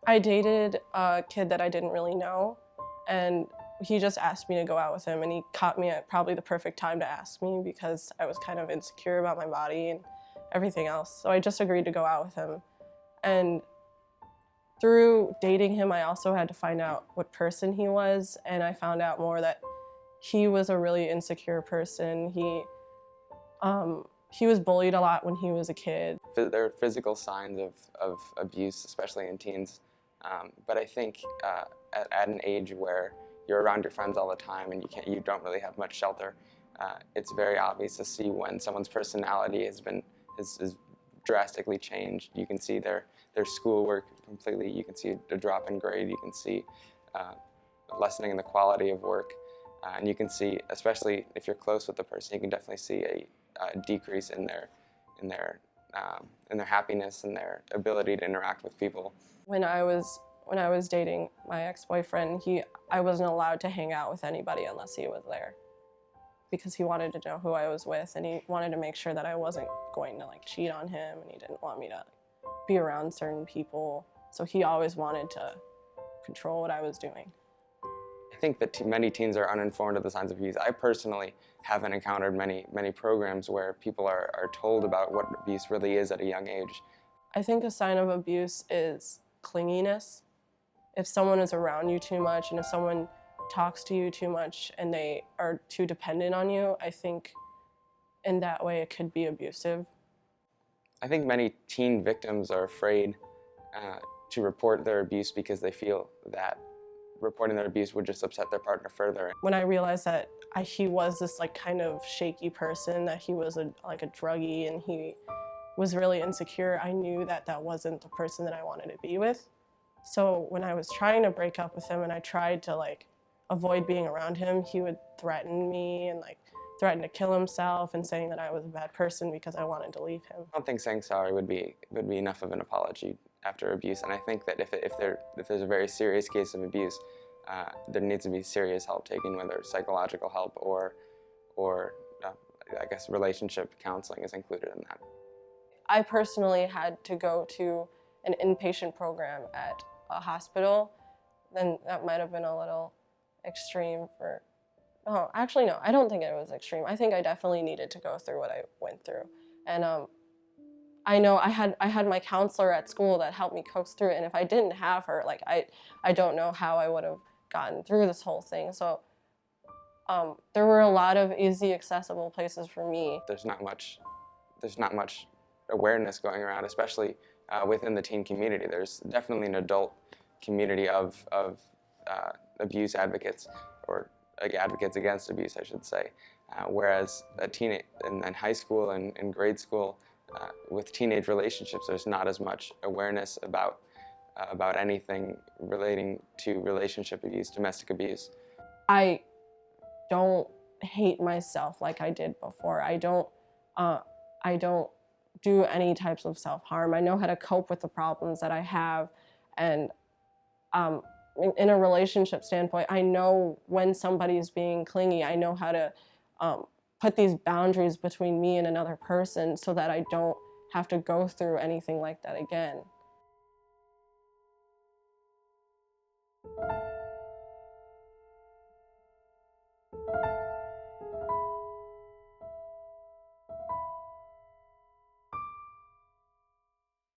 I dated a kid that I didn't really know, and he just asked me to go out with him, and he caught me at probably the perfect time to ask me because I was kind of insecure about my body and everything else. So I just agreed to go out with him. And through dating him, I also had to find out what person he was, and I found out more that he was a really insecure person. He was bullied a lot when he was a kid. There are physical signs of abuse, especially in teens. But I think at an age where you're around your friends all the time and you don't really have much shelter, it's very obvious to see when someone's personality has drastically changed. You can see their schoolwork completely. You can see a drop in grade. You can see lessening in the quality of work, and you can see, especially if you're close with the person, you can definitely see a decrease in their happiness and their ability to interact with people. When I was dating my ex-boyfriend, I wasn't allowed to hang out with anybody unless he was there, because he wanted to know who I was with, and he wanted to make sure that I wasn't going to cheat on him, and he didn't want me to be around certain people. So he always wanted to control what I was doing. I think that many teens are uninformed of the signs of abuse. I personally haven't encountered many programs where people are told about what abuse really is at a young age. I think a sign of abuse is clinginess. If someone is around you too much, and if someone talks to you too much and they are too dependent on you, I think in that way it could be abusive. I think many teen victims are afraid to report their abuse because they feel that reporting their abuse would just upset their partner further. When I realized that he was this kind of shaky person, that he was a druggie and he was really insecure, I knew that that wasn't the person that I wanted to be with. So when I was trying to break up with him and I tried to avoid being around him, he would threaten me and threaten to kill himself and saying that I was a bad person because I wanted to leave him. I don't think saying sorry would be enough of an apology after abuse, and I think that if there's a very serious case of abuse, there needs to be serious help taken, whether psychological help or I guess relationship counseling is included in that. I personally had to go to an inpatient program at a hospital. Then that might have been a little extreme for, oh, actually no, I don't think it was extreme. I think I definitely needed to go through what I went through. And I know I had my counselor at school that helped me coax through it, and if I didn't have her, I don't know how I would have gotten through this whole thing. So there were a lot of easy, accessible places for me. There's not much awareness going around, especially within the teen community. There's definitely an adult community of abuse advocates, or advocates against abuse, I should say. Whereas a teen in high school and in grade school, with teenage relationships, there's not as much awareness about anything relating to relationship abuse, domestic abuse. I don't hate myself like I did before. I don't do any types of self-harm. I know how to cope with the problems that I have, and in a relationship standpoint, I know when somebody's being clingy. I know how to put these boundaries between me and another person so that I don't have to go through anything like that again.